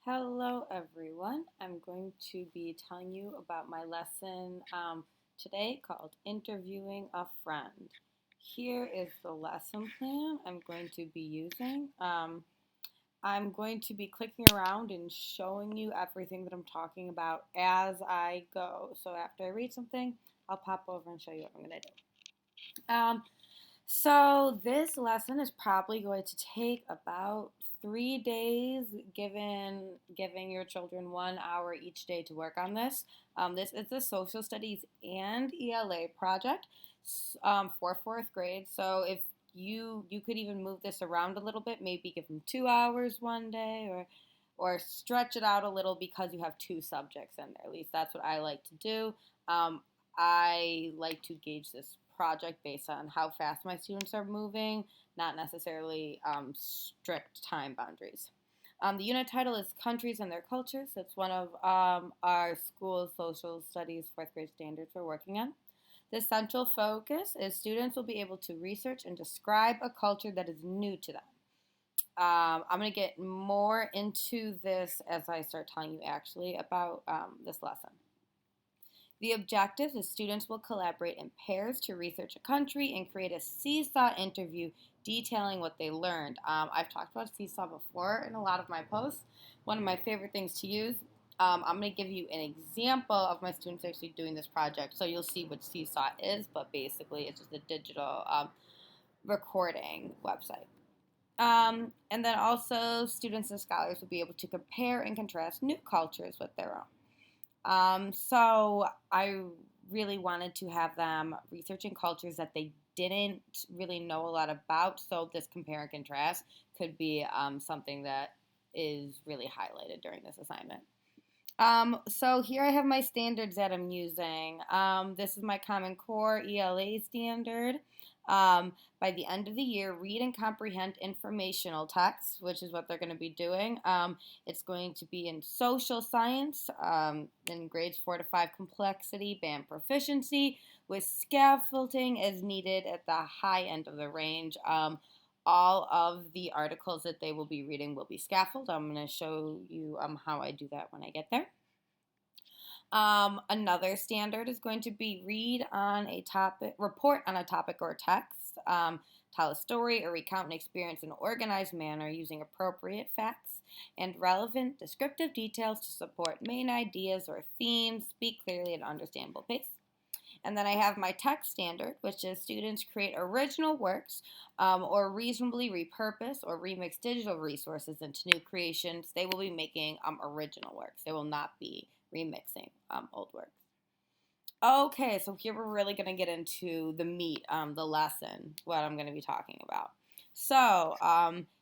Hello, everyone. I'm going to be telling you about my lesson today called Interviewing a Friend. Here is the lesson plan I'm going to be using. I'm going to be clicking around and showing you everything that I'm talking about as I go. So after I read something, I'll pop over and show you what I'm going to do. So this lesson is probably going to take about 3 days, given giving your children 1 hour each day to work on this. This is a social studies and ELA project for fourth grade. So if you could even move this around a little bit, maybe give them 2 hours one day, or stretch it out a little because you have two subjects in there. At least that's what I like to do. Um, I like to gauge this project based on how fast my students are moving, not necessarily strict time boundaries. The unit title is Countries and Their Cultures. It's one of our school's social studies fourth grade standards we're working on. The central focus is students will be able to research and describe a culture that is new to them. I'm going to get more into this as I start telling you actually about this lesson. The objective is students will collaborate in pairs to research a country and create a seesaw interview detailing what they learned. I've talked about seesaw before in a lot of my posts. One of my favorite things to use. I'm going to give you an example of my students actually doing this project, so you'll see what seesaw is, but basically it's just a digital recording website. And then also, students and scholars will be able to compare and contrast new cultures with their own. So I really wanted to have them researching cultures that they didn't really know a lot about. So this compare and contrast could be something that is really highlighted during this assignment. So here I have my standards that I'm using. This is my Common Core ELA standard. By the end of the year, read and comprehend informational texts, which is what they're going to be doing. It's going to be in social science, in grades 4 to 5 complexity, band proficiency, with scaffolding as needed at the high end of the range. All of the articles that they will be reading will be scaffold. I'm going to show you how I do that when I get there. Another standard is going to be read on a topic, report on a topic or text, tell a story or recount an experience in an organized manner using appropriate facts and relevant descriptive details to support main ideas or themes, speak clearly at an understandable pace. And then I have my text standard, which is students create original works or reasonably repurpose or remix digital resources into new creations. They will be making original works. They will not be remixing old works. Okay, so here we're really going to get into the meat, the lesson, what I'm going to be talking about. So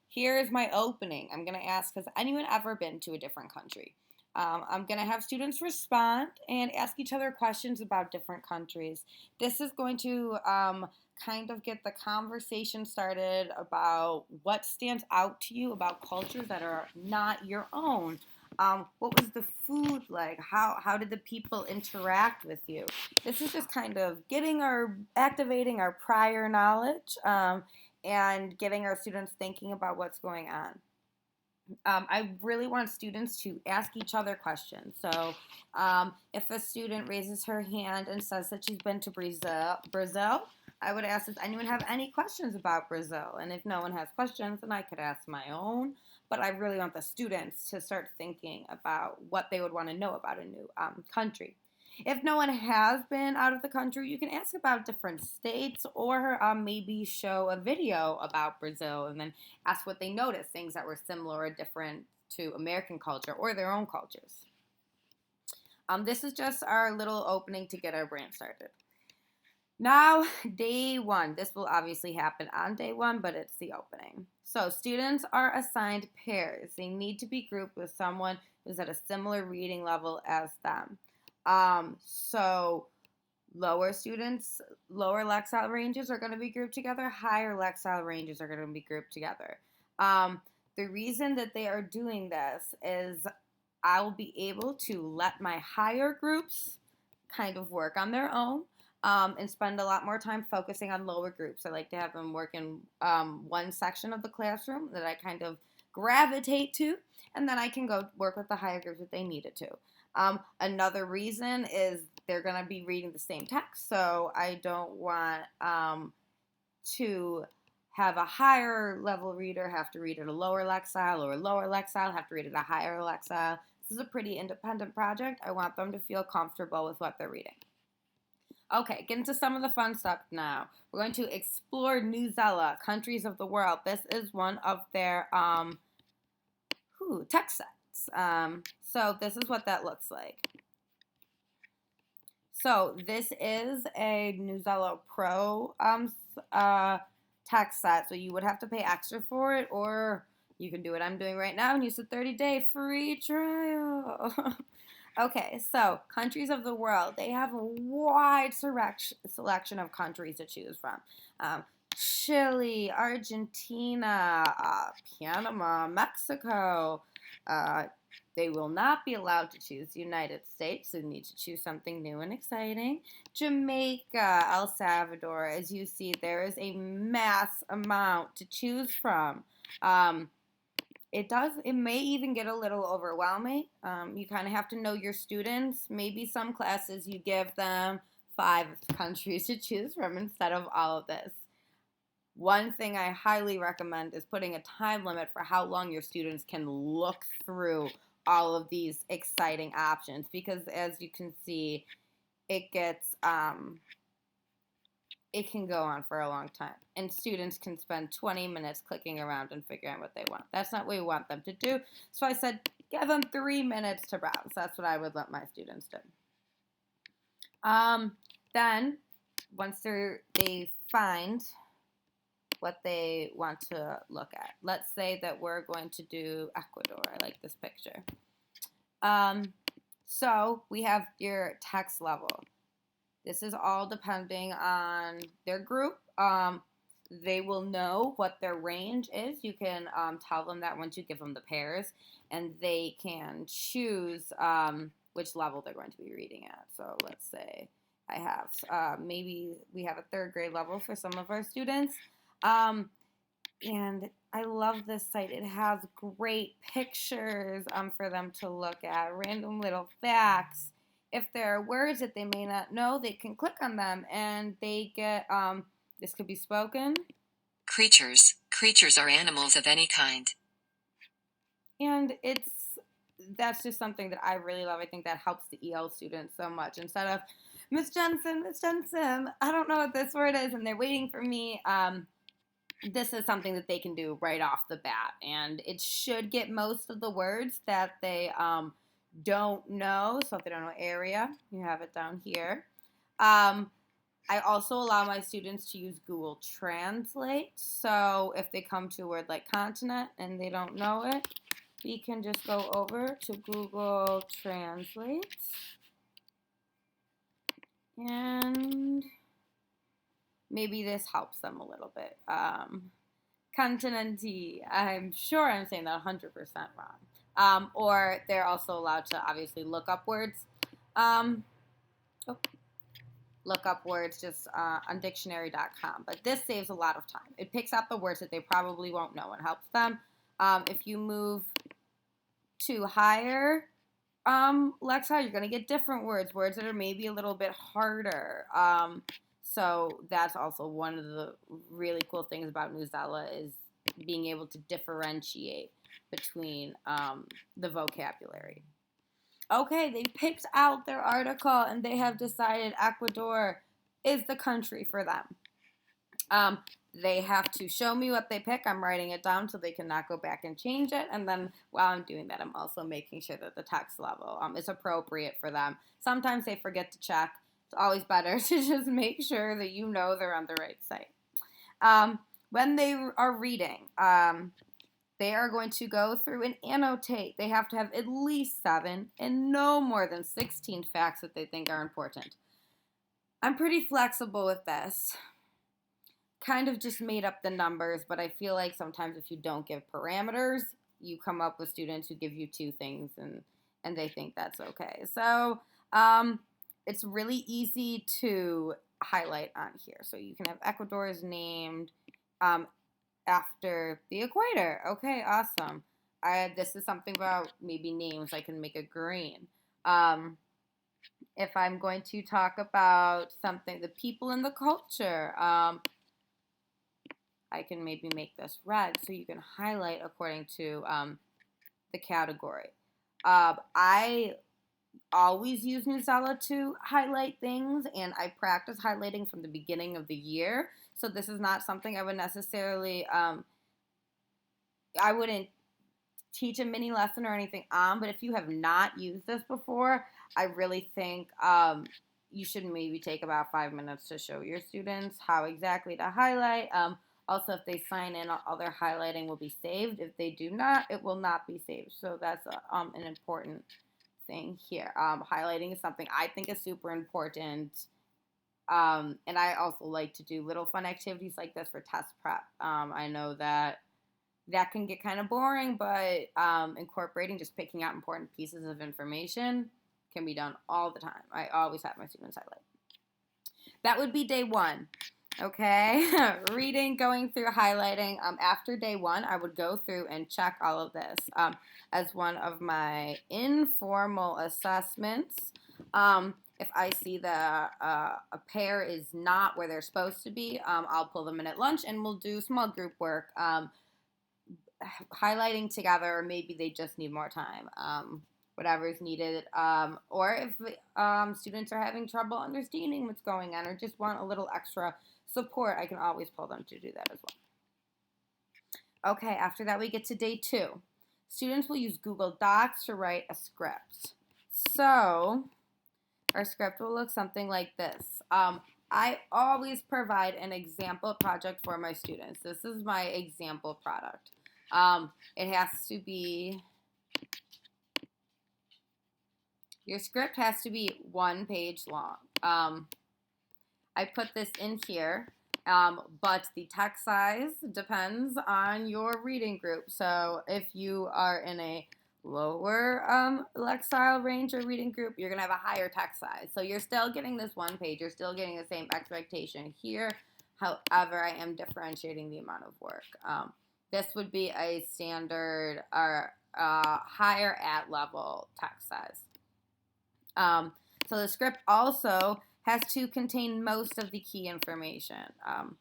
here is my opening. I'm going to ask, has anyone ever been to a different country? I'm going to have students respond and ask each other questions about different countries. This is going to kind of get the conversation started about what stands out to you about cultures that are not your own. What was the food like? How did the people interact with you? This is just kind of activating our prior knowledge and getting our students thinking about what's going on. I really want students to ask each other questions. So if a student raises her hand and says that she's been to Brazil, I would ask, does anyone have any questions about Brazil? And if no one has questions, then I could ask my own. But I really want the students to start thinking about what they would want to know about a new country. If no one has been out of the country, you can ask about different states or maybe show a video about Brazil and then ask what they noticed, things that were similar or different to American culture or their own cultures. This is just our little opening to get our brain started. Now, day one. This will obviously happen on day one, but it's the opening. So students are assigned pairs. They need to be grouped with someone who's at a similar reading level as them. So lower Lexile ranges are going to be grouped together. Higher Lexile ranges are going to be grouped together. The reason that they are doing this is I will be able to let my higher groups kind of work on their own and spend a lot more time focusing on lower groups. I like to have them work in one section of the classroom that I kind of gravitate to, and then I can go work with the higher groups if they needed to. Another reason is they're going to be reading the same text, so I don't want to have a higher level reader have to read at a lower Lexile, or a lower Lexile have to read at a higher Lexile. This is a pretty independent project. I want them to feel comfortable with what they're reading. Okay, get into some of the fun stuff now. We're going to explore Newsela, Countries of the World. This is one of their text sets. So this is what that looks like. So this is a Newsela Pro text set, so you would have to pay extra for it, or you can do what I'm doing right now and use a 30-day free trial. Okay, so countries of the world. They have a wide selection of countries to choose from. Chile, Argentina, Panama, Mexico. They will not be allowed to choose the United States, so you need to choose something new and exciting. Jamaica, El Salvador. As you see, there is a mass amount to choose from. It may even get a little overwhelming. You kind of have to know your students. Maybe some classes you give them 5 countries to choose from instead of all of this. One thing I highly recommend is putting a time limit for how long your students can look through all of these exciting options, because as you can see, it can go on for a long time, and students can spend 20 minutes clicking around and figuring out what they want. That's not what we want them to do. So I said, give them 3 minutes to browse. That's what I would let my students do. Then, once they find what they want to look at, let's say that we're going to do Ecuador. I like this picture. So we have your text level. This is all depending on their group. They will know what their range is. You can tell them that once you give them the pairs, and they can choose which level they're going to be reading at. So let's say I have, maybe we have a 3rd grade level for some of our students. And I love this site. It has great pictures for them to look at, random little facts. If there are words that they may not know, they can click on them and they get, this could be spoken. Creatures. Creatures are animals of any kind. And that's just something that I really love. I think that helps the EL students so much. Instead of, Miss Jensen, I don't know what this word is, and they're waiting for me. This is something that they can do right off the bat, and it should get most of the words that they don't know. So if they don't know area, you have it down here. I also allow my students to use Google Translate. So if they come to a word like continent and they don't know it, we can just go over to Google Translate. And maybe this helps them a little bit. Continenti, I'm sure I'm saying that 100% wrong. Or they're also allowed to obviously look up words. Look up words just on dictionary.com. But this saves a lot of time. It picks out the words that they probably won't know and helps them. If you move to higher Lexile, you're going to get different words that are maybe a little bit harder. So that's also one of the really cool things about Newsela, is being able to differentiate between the vocabulary. Okay, they picked out their article and they have decided Ecuador is the country for them. They have to show me what they pick. I'm writing it down so they cannot go back and change it. And then while I'm doing that, I'm also making sure that the text level is appropriate for them. Sometimes they forget to check. It's always better to just make sure that you know they're on the right site. When they are reading, they are going to go through and annotate. They have to have at least 7 and no more than 16 facts that they think are important. I'm pretty flexible with this. Kind of just made up the numbers, but I feel like sometimes if you don't give parameters, you come up with students who give you 2 things and they think that's okay. So it's really easy to highlight on here. So you can have Ecuador is named after the equator. Okay, awesome. This is something about maybe names. I can make it green. If I'm going to talk about something, the people in the culture, I can maybe make this red so you can highlight according to the category. I always use Newsela to highlight things, and I practice highlighting from the beginning of the year. So this is not something I would necessarily, I wouldn't teach a mini lesson or anything on, but if you have not used this before, I really think you should maybe take about 5 minutes to show your students how exactly to highlight. Also, if they sign in, all their highlighting will be saved. If they do not, it will not be saved. So that's an important thing here. Highlighting is something I think is super important. And I also like to do little fun activities like this for test prep. I know that can get kind of boring, but incorporating, just picking out important pieces of information can be done all the time. I always have my students highlight. That would be day one. Okay, reading, going through, highlighting. After day one, I would go through and check all of this as one of my informal assessments. If I see that a pair is not where they're supposed to be, I'll pull them in at lunch and we'll do small group work, highlighting together, or maybe they just need more time. Whatever is needed, or if students are having trouble understanding what's going on or just want a little extra support, I can always pull them to do that as well. Okay, after that we get to day two. Students will use Google Docs to write a script. So our script will look something like this. I always provide an example project for my students. This is my example product. It has to be, your script has to be 1 page long. I put this in here, but the text size depends on your reading group. So if you are in a lower Lexile range or reading group, you're going to have a higher text size. So you're still getting this 1 page. You're still getting the same expectation here. However, I am differentiating the amount of work. This would be a standard or higher at level text size. So the script also has to contain most of the key information. I'm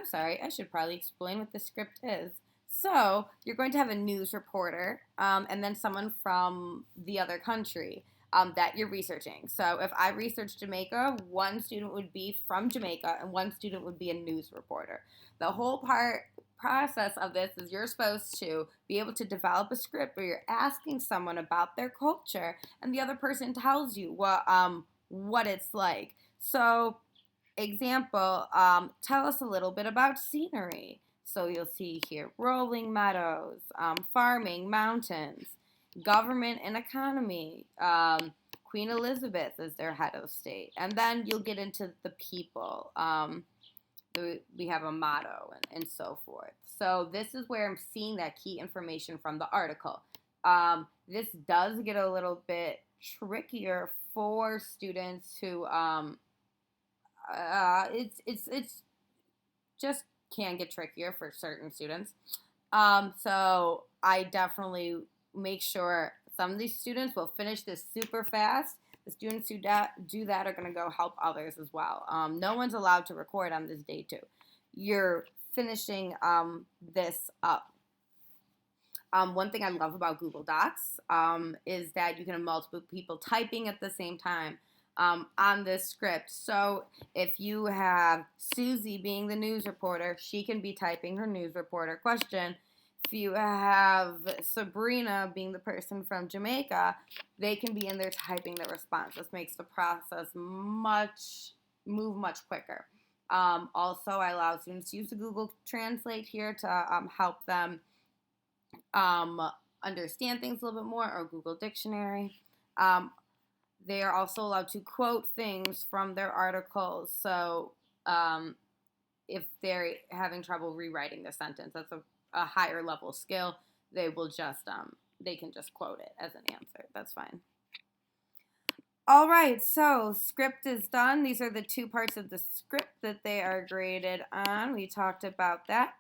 sorry, I should probably explain what the script is. So you're going to have a news reporter and then someone from the other country that you're researching. So if I research Jamaica, one student would be from Jamaica and one student would be a news reporter. The whole process of this is you're supposed to be able to develop a script where you're asking someone about their culture and the other person tells you what it's like. So, example, tell us a little bit about scenery. So you'll see here rolling meadows, farming, mountains, government and economy. Queen Elizabeth is their head of state. And then you'll get into the people. We have a motto and so forth. So this is where I'm seeing that key information from the article. This does get a little bit trickier for students who it's just can get trickier for certain students. So I definitely make sure some of these students will finish this super fast. The students who do that are going to go help others as well. No one's allowed to record on this day too. You're finishing this up. One thing I love about Google Docs is that you can have multiple people typing at the same time on this script. So if you have Susie being the news reporter, she can be typing her news reporter question. If you have Sabrina being the person from Jamaica, they can be in there typing the response. This makes the process move much quicker. Also, I allow students to use the Google Translate here to help them understand things a little bit more, or Google Dictionary. They are also allowed to quote things from their articles. So if they're having trouble rewriting the sentence, that's a higher level skill. They will just they can just quote it as an answer. That's fine. All right, so script is done. These are the two parts of the script that they are graded on. We talked about that.